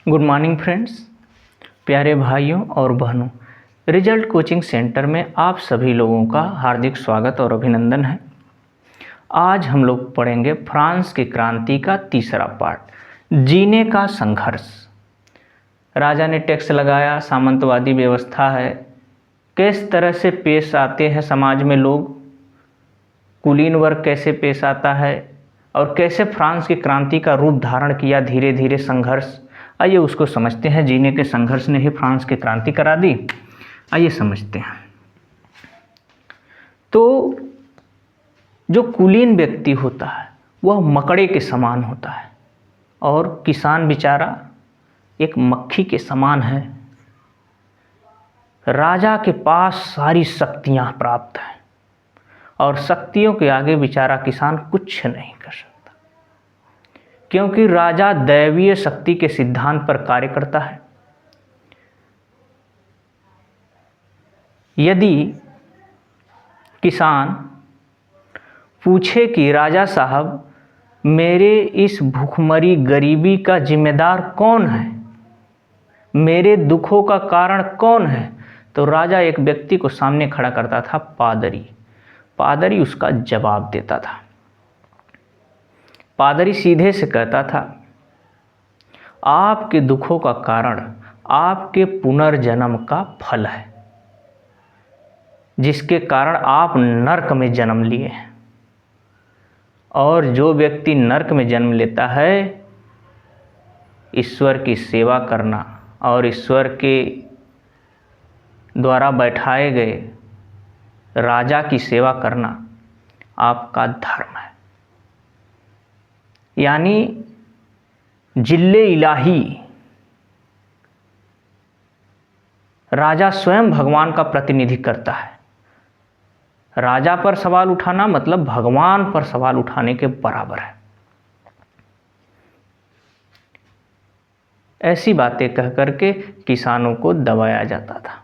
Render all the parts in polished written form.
Good morning friends, प्यारे भाइयों और बहनों। रिजल्ट कोचिंग सेंटर में आप सभी लोगों का हार्दिक स्वागत और अभिनंदन है। आज हम लोग पढ़ेंगे फ्रांस की क्रांति का तीसरा पार्ट, जीने का संघर्ष। राजा ने टैक्स लगाया, सामंतवादी व्यवस्था है, किस तरह से पेश आते हैं समाज में लोग, कुलीन वर्ग कैसे पेश आता है और कैसे फ्रांस की क्रांति का रूप धारण किया धीरे धीरे संघर्ष। आइए उसको समझते हैं। जीने के संघर्ष ने ही फ्रांस की क्रांति करा दी। आइए समझते हैं। तो जो कुलीन व्यक्ति होता है वह मकड़े के समान होता है और किसान बेचारा एक मक्खी के समान है। राजा के पास सारी शक्तियां प्राप्त हैं और शक्तियों के आगे बेचारा किसान कुछ नहीं कर सकता, क्योंकि राजा दैवीय शक्ति के सिद्धांत पर कार्य करता है। यदि किसान पूछे कि राजा साहब, मेरे इस भूखमरी गरीबी का जिम्मेदार कौन है, मेरे दुखों का कारण कौन है, तो राजा एक व्यक्ति को सामने खड़ा करता था, पादरी उसका जवाब देता था। पादरी सीधे से कहता था, आपके दुखों का कारण आपके पुनर्जन्म का फल है, जिसके कारण आप नरक में जन्म लिए हैं। और जो व्यक्ति नरक में जन्म लेता है, ईश्वर की सेवा करना और ईश्वर के द्वारा बैठाए गए राजा की सेवा करना आपका धर्म है। यानी जिल्ले इलाही, राजा स्वयं भगवान का प्रतिनिधि करता है। राजा पर सवाल उठाना मतलब भगवान पर सवाल उठाने के बराबर है। ऐसी बातें कह करके किसानों को दबाया जाता था।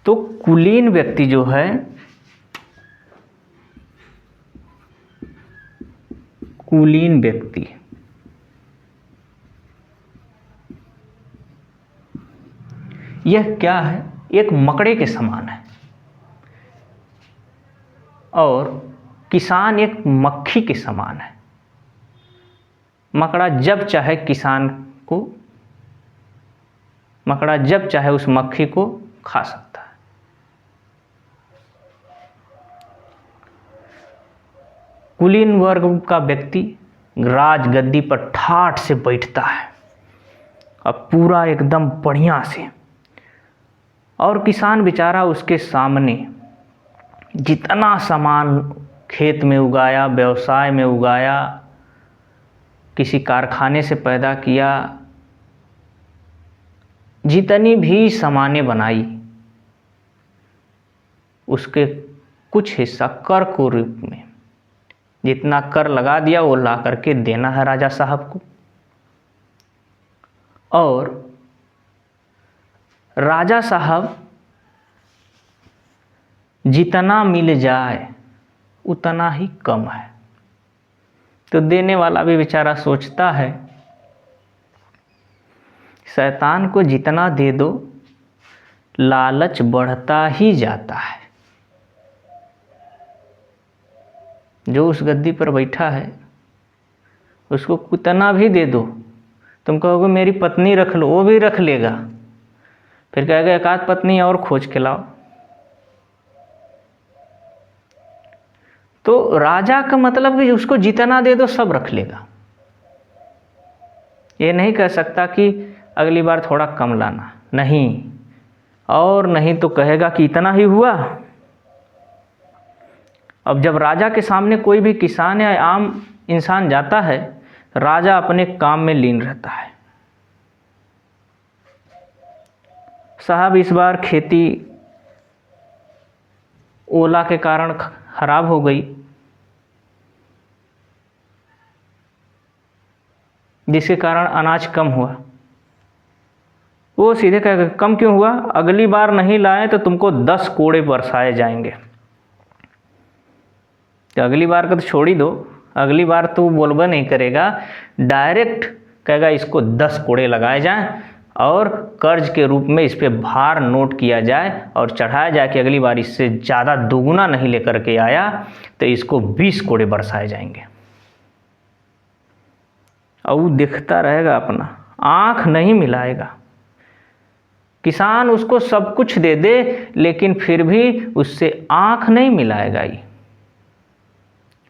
तो कुलीन व्यक्ति जो है, कुलीन व्यक्ति यह क्या है, एक मकड़े के समान है और किसान एक मक्खी के समान है। मकड़ा जब चाहे उस मक्खी को खा सकता है। कुलीन वर्ग का व्यक्ति राजगद्दी पर ठाठ से बैठता है और पूरा एकदम बढ़िया से, और किसान बेचारा उसके सामने जितना सामान खेत में उगाया, व्यवसाय में उगाया, किसी कारखाने से पैदा किया, जितनी भी सामानें बनाई, उसके कुछ हिस्सा कर को रूप में, जितना कर लगा दिया वो ला करके देना है राजा साहब को। और राजा साहब जितना मिल जाए उतना ही कम है। तो देने वाला भी बेचारा सोचता है, शैतान को जितना दे दो लालच बढ़ता ही जाता है। जो उस गद्दी पर बैठा है उसको कितना भी दे दो, तुम कहोगे मेरी पत्नी रख लो, वो भी रख लेगा, फिर कहेगा एक आध पत्नी और खोज के लाओ। तो राजा का मतलब कि उसको जितना दे दो सब रख लेगा। ये नहीं कह सकता कि अगली बार थोड़ा कम लाना, नहीं, और नहीं तो कहेगा कि इतना ही हुआ। अब जब राजा के सामने कोई भी किसान या आम इंसान जाता है, राजा अपने काम में लीन रहता है। साहब इस बार खेती ओला के कारण खराब हो गई, जिसके कारण अनाज कम हुआ। वो सीधे कहेगा कम क्यों हुआ, अगली बार नहीं लाए तो तुमको 10 कोड़े बरसाए जाएंगे। तो अगली बार का तो छोड़ ही दो, अगली बार तो बोलबा नहीं करेगा, डायरेक्ट कहेगा इसको 10 कोड़े लगाए जाएं और कर्ज के रूप में इस पे भार नोट किया जाए और चढ़ाया जाए कि अगली बार इससे ज़्यादा दोगुना नहीं लेकर के आया तो इसको 20 कोड़े बरसाए जाएंगे। और वो दिखता रहेगा, अपना आँख नहीं मिलाएगा। किसान उसको सब कुछ दे दे लेकिन फिर भी उससे आँख नहीं मिलाएगा ही।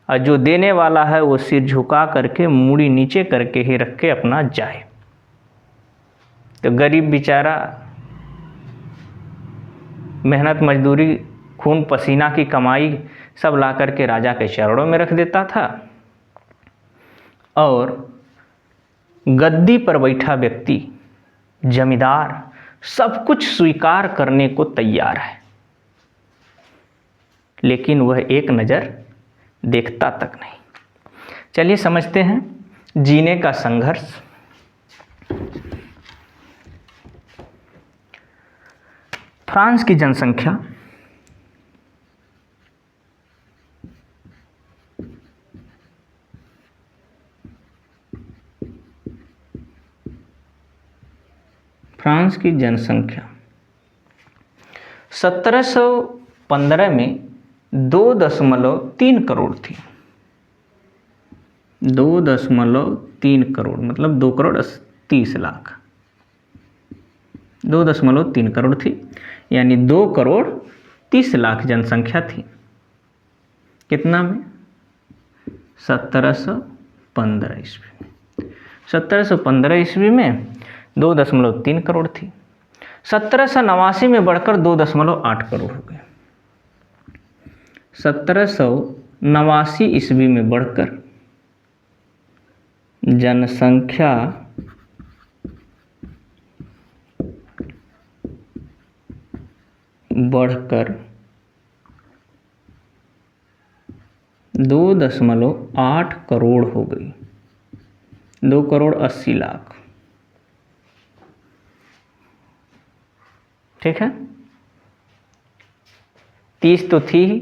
और जो देने वाला है वो सिर झुका करके मूड़ी नीचे करके ही रख के अपना जाए। तो गरीब बेचारा मेहनत मजदूरी खून पसीना की कमाई सब ला करके राजा के चरणों में रख देता था और गद्दी पर बैठा व्यक्ति जमींदार सब कुछ स्वीकार करने को तैयार है, लेकिन वह एक नज़र देखता तक नहीं। चलिए समझते हैं जीने का संघर्ष। फ्रांस की जनसंख्या फ्रांस की जनसंख्या 1715 में 2.3 करोड़ थी। 2.3 करोड़ मतलब 2 करोड़ 30 लाख। 2.3 करोड़ थी, यानी 2 करोड़ 30 लाख जनसंख्या थी। कितना में? 1715 ईस्वी। 1715 ईस्वी में 2.3 करोड़ थी। 1789 में बढ़कर 2.8 करोड़ हो गए। 1789 ईस्वी में बढ़कर जनसंख्या बढ़कर 2.8 करोड़ हो गई। 2 करोड़ 80 लाख। ठीक है, 30 तो थी ही,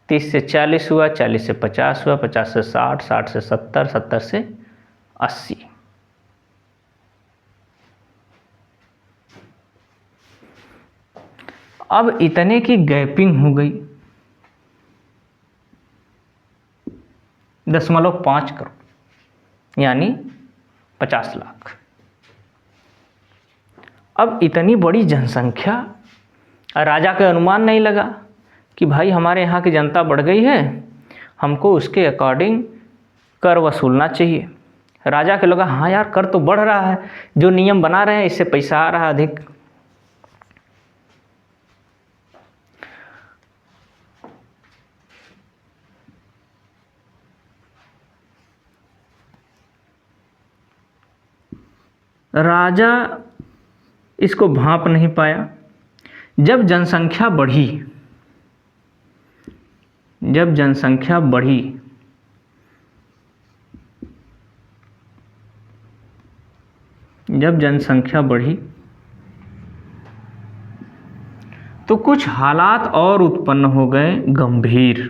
30 से 40 हुआ, 40 से 50 हुआ, 50 से 60, 60 से 70, 70 से 80। अब इतने की गैपिंग हो गई 0.5 करोड़ यानी 50 लाख। अब इतनी बड़ी जनसंख्या, राजा का अनुमान नहीं लगा कि भाई हमारे यहाँ की जनता बढ़ गई है, हमको उसके अकॉर्डिंग कर वसूलना चाहिए। राजा के लगा हाँ यार कर तो बढ़ रहा है, जो नियम बना रहे हैं इससे पैसा आ रहा है अधिक। राजा इसको भांप नहीं पाया। जब जनसंख्या बढ़ी, जब जनसंख्या बढ़ी तो कुछ हालात और उत्पन्न हो गए गंभीर।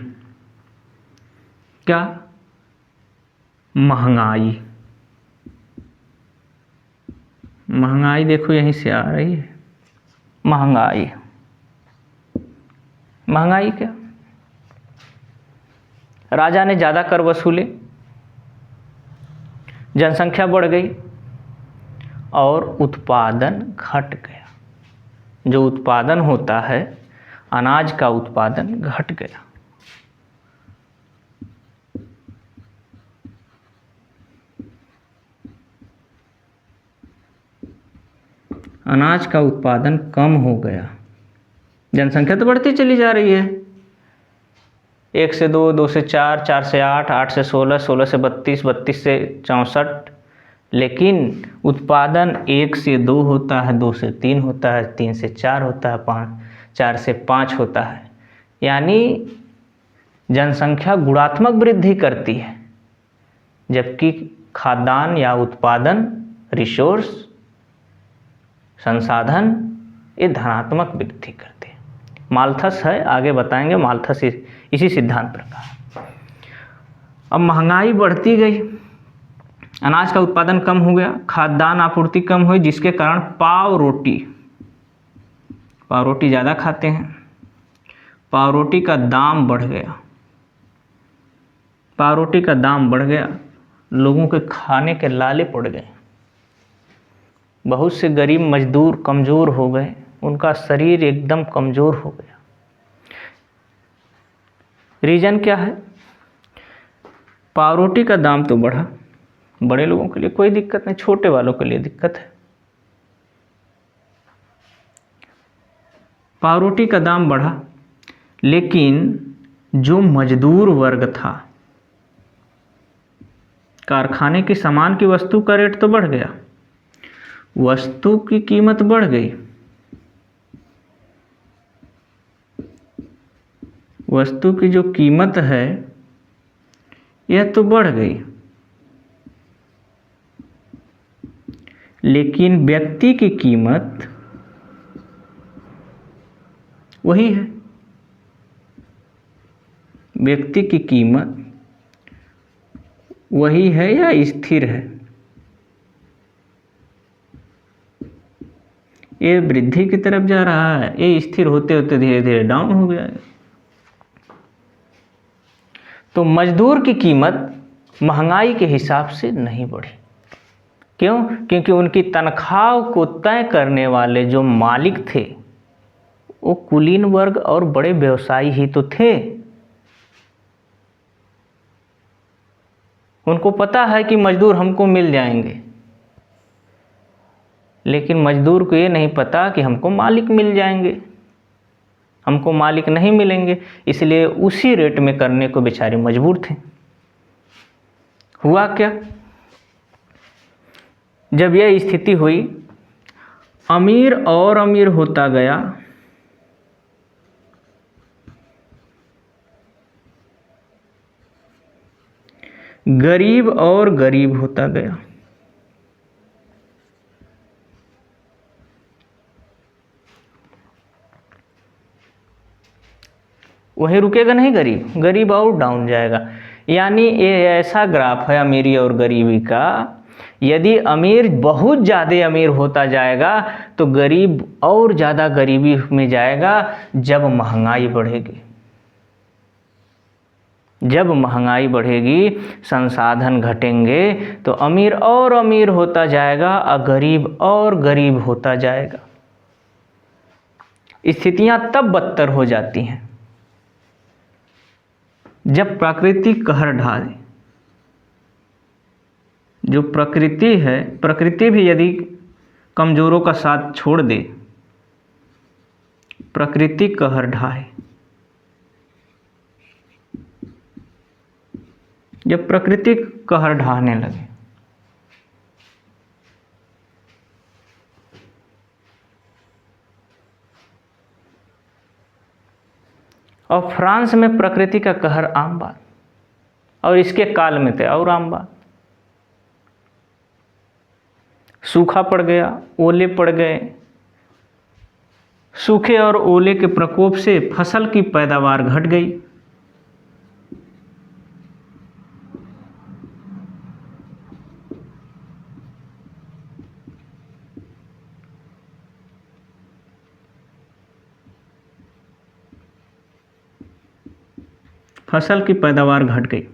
क्या? महंगाई। महंगाई देखो यहीं से आ रही है। महंगाई क्या? राजा ने ज़्यादा कर वसूले, जनसंख्या बढ़ गई और उत्पादन घट गया। जो उत्पादन होता है, अनाज का उत्पादन घट गया। अनाज का उत्पादन कम हो गया। जनसंख्या तो बढ़ती चली जा रही है, 1 से 2, 2 से 4, 4 से 8, 8 से 16, 16 से 32, 32 से 64, लेकिन उत्पादन 1 से 2 होता है, 2 से 3 होता है, 3 से 4 होता है, 4 से 5 होता है। यानी जनसंख्या गुणात्मक वृद्धि करती है, जबकि खाद्यान्न या उत्पादन, रिसोर्स, संसाधन, ये धनात्मक वृद्धि करते हैं। माल्थस है, आगे बताएंगे। माल्थस इसी सिद्धांत पर कहा। अब महंगाई बढ़ती गई अनाज का उत्पादन कम हो गया, खाद्यान्न आपूर्ति कम हुई, जिसके कारण पाव रोटी ज़्यादा खाते हैं, पाव रोटी का दाम बढ़ गया, पाव रोटी का दाम बढ़ गया, लोगों के खाने के लाले पड़ गए, बहुत से गरीब मजदूर कमज़ोर हो गए, उनका शरीर एकदम कमज़ोर हो गया। रीज़न क्या है? पाव रोटी का दाम तो बढ़ा, बड़े लोगों के लिए कोई दिक्कत नहीं, छोटे वालों के लिए दिक्कत है। पाव रोटी का दाम बढ़ा, लेकिन जो मजदूर वर्ग था, कारखाने की सामान की वस्तु का रेट तो बढ़ गया, वस्तु की कीमत बढ़ गई, वस्तु की जो कीमत है यह तो बढ़ गई, लेकिन व्यक्ति की कीमत वही है। व्यक्ति की कीमत वही है या स्थिर है? ये वृद्धि की तरफ जा रहा है, ये स्थिर होते होते धीरे धीरे डाउन हो गया है। तो मजदूर की कीमत महंगाई के हिसाब से नहीं बढ़ी। क्यों? क्योंकि उनकी तनख्वाह को तय करने वाले जो मालिक थे वो कुलीन वर्ग और बड़े व्यवसायी ही तो थे। उनको पता है कि मजदूर हमको मिल जाएंगे, लेकिन मजदूर को ये नहीं पता कि हमको मालिक मिल जाएंगे, हमको मालिक नहीं मिलेंगे, इसलिए उसी रेट में करने को बेचारे मजबूर थे। हुआ क्या? जब यह स्थिति हुई, अमीर और अमीर होता गया, गरीब और गरीब होता गया। वहीं रुकेगा नहीं, गरीब और डाउन जाएगा। यानी ये ऐसा ग्राफ है अमीरी और गरीबी का, यदि अमीर बहुत ज़्यादा अमीर होता जाएगा तो गरीब और ज़्यादा गरीबी में जाएगा। जब महंगाई बढ़ेगी, जब महंगाई बढ़ेगी, संसाधन घटेंगे, तो अमीर और अमीर होता जाएगा और गरीब और गरीब होता जाएगा। स्थितियां तब बदतर हो जाती हैं जब प्रकृति कहर ढाले। जो प्रकृति है, प्रकृति भी यदि कमजोरों का साथ छोड़ दे, प्रकृति कहर ढाए। जब प्रकृति कहर ढाने लगे, और फ्रांस में प्रकृति का कहर आम बात, और इसके काल में थे और आम बात। सूखा पड़ गया, ओले पड़ गए। सूखे और ओले के प्रकोप से फसल की पैदावार घट गई। फसल की पैदावार घट गई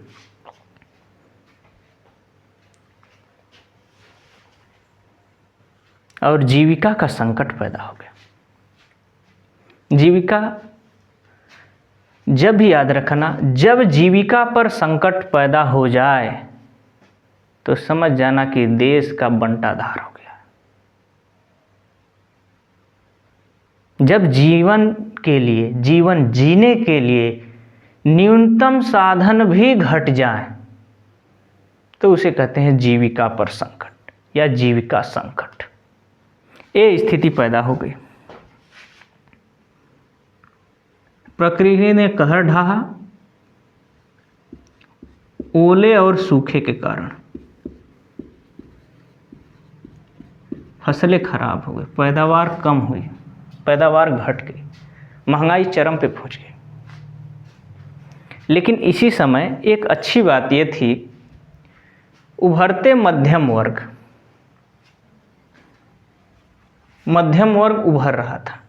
और जीविका का संकट पैदा हो गया। जीविका, जब भी याद रखना, जब जीविका पर संकट पैदा हो जाए तो समझ जाना कि देश का बंटाधार हो गया। जब जीवन के लिए, जीवन जीने के लिए न्यूनतम साधन भी घट जाए तो उसे कहते हैं जीविका पर संकट या जीविका संकट। ये स्थिति पैदा हो गई। प्रकृति ने कहर ढाहा ओले और सूखे के कारण। फसलें खराब हो गई, पैदावार कम हुई, पैदावार घट गई, महंगाई चरम पे पहुंच गई। लेकिन इसी समय एक अच्छी बात यह थी उभरते मध्यम वर्ग, मध्यम वर्ग उभर रहा था।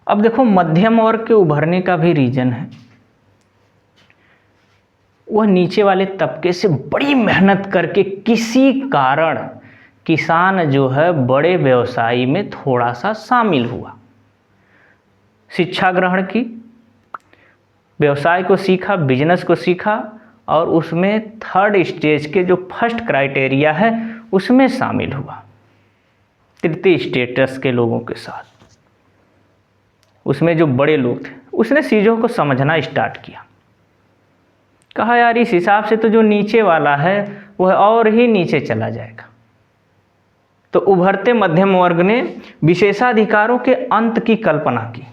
अब देखो मध्यम वर्ग के उभरने का भी रीजन है, वह नीचे वाले तबके से बड़ी मेहनत करके किसी कारण किसान जो है बड़े व्यवसाय में थोड़ा सा शामिल हुआ, शिक्षा ग्रहण की, व्यवसाय को सीखा, बिजनेस को सीखा और उसमें थर्ड स्टेज के जो फर्स्ट क्राइटेरिया है उसमें शामिल हुआ, तृतीय स्टेटस के लोगों के साथ। उसमें जो बड़े लोग थे, उसने चीज़ों को समझना स्टार्ट किया, कहा यार इस हिसाब से तो जो नीचे वाला है वह और ही नीचे चला जाएगा। तो उभरते मध्यम वर्ग ने विशेषाधिकारों के अंत की कल्पना की।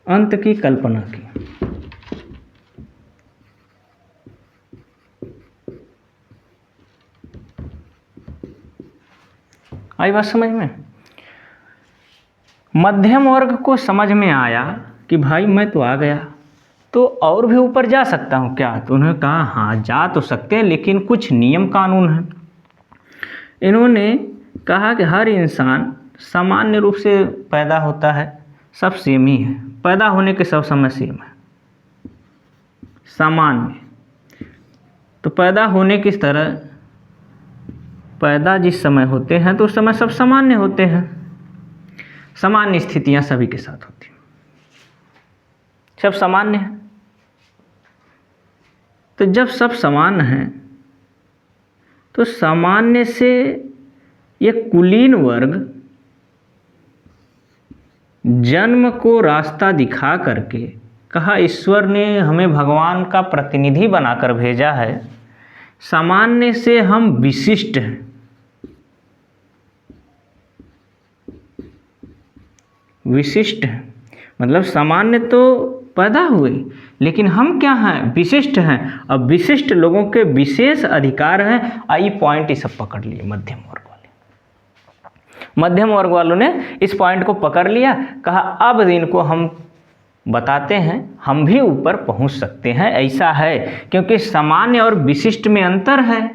अंत की कल्पना की। आई बात समझ में? मध्यम वर्ग को समझ में आया कि भाई मैं तो आ गया, तो और भी ऊपर जा सकता हूँ क्या? तो उन्होंने कहा हाँ जा तो सकते हैं, लेकिन कुछ नियम कानून हैं। इन्होंने कहा कि हर इंसान सामान्य रूप से पैदा होता है, सब सेम ही है, पैदा होने के सब समय सेम है, सामान्य। तो पैदा होने की तरह पैदा जिस समय होते हैं तो उस समय सब सामान्य होते हैं, सामान्य स्थितियां सभी के साथ होती हैं, सब सामान्य है। तो जब सब समान हैं तो सामान्य से ये कुलीन वर्ग जन्म को रास्ता दिखा करके कहा ईश्वर ने हमें भगवान का प्रतिनिधि बनाकर भेजा है, सामान्य से हम विशिष्ट हैं। विशिष्ट हैं मतलब सामान्य तो पैदा हुए, लेकिन हम क्या हैं? विशिष्ट हैं। अब विशिष्ट लोगों के विशेष अधिकार हैं। आई पॉइंट ये सब पकड़ लिए मध्यम वर्ग वाले। मध्यम वर्ग वालों ने इस पॉइंट को पकड़ लिया, कहा अब इनको हम बताते हैं, हम भी ऊपर पहुंच सकते हैं। ऐसा है क्योंकि सामान्य और विशिष्ट में अंतर है।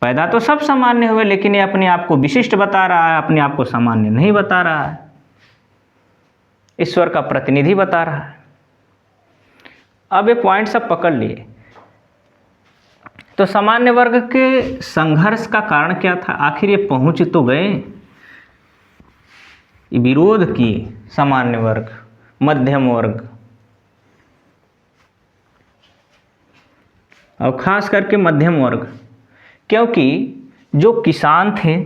पैदा तो सब सामान्य हुए, लेकिन ये अपने आप को विशिष्ट बता रहा है, अपने आप को सामान्य नहीं बता रहा है, ईश्वर का प्रतिनिधि बता रहा है। अब ये पॉइंट सब पकड़ लिए। तो सामान्य वर्ग के संघर्ष का कारण क्या था? आखिर ये पहुंच तो गए, विरोध किए सामान्य वर्ग, मध्यम वर्ग और खास करके मध्यम वर्ग, क्योंकि जो किसान थे,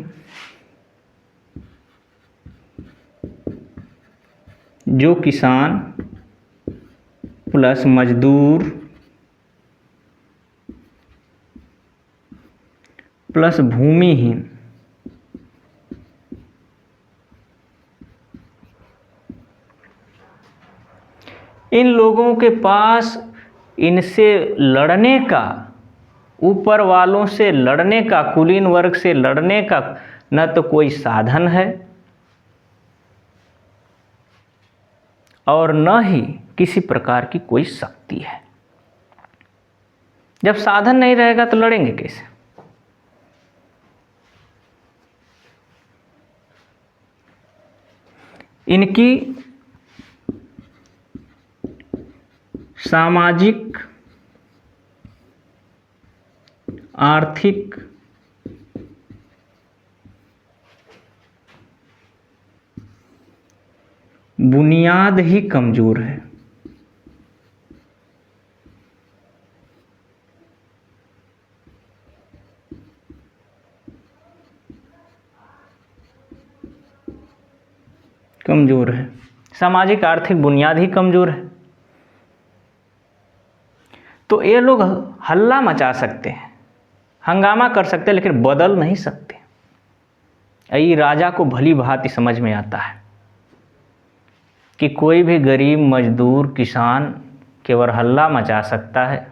जो किसान प्लस मजदूर प्लस भूमिहीन, इन लोगों के पास इनसे लड़ने का, ऊपर वालों से लड़ने का, कुलीन वर्ग से लड़ने का न तो कोई साधन है और न ही किसी प्रकार की कोई शक्ति है। जब साधन नहीं रहेगा तो लड़ेंगे कैसे? इनकी सामाजिक आर्थिक बुनियाद ही कमजोर है। कमजोर है, सामाजिक आर्थिक बुनियाद ही कमजोर है। तो ये लोग हल्ला मचा सकते हैं, हंगामा कर सकते हैं, लेकिन बदल नहीं सकते। यही राजा को भली भांति समझ में आता है कि कोई भी गरीब, मजदूर, किसान केवल हल्ला मचा सकता है,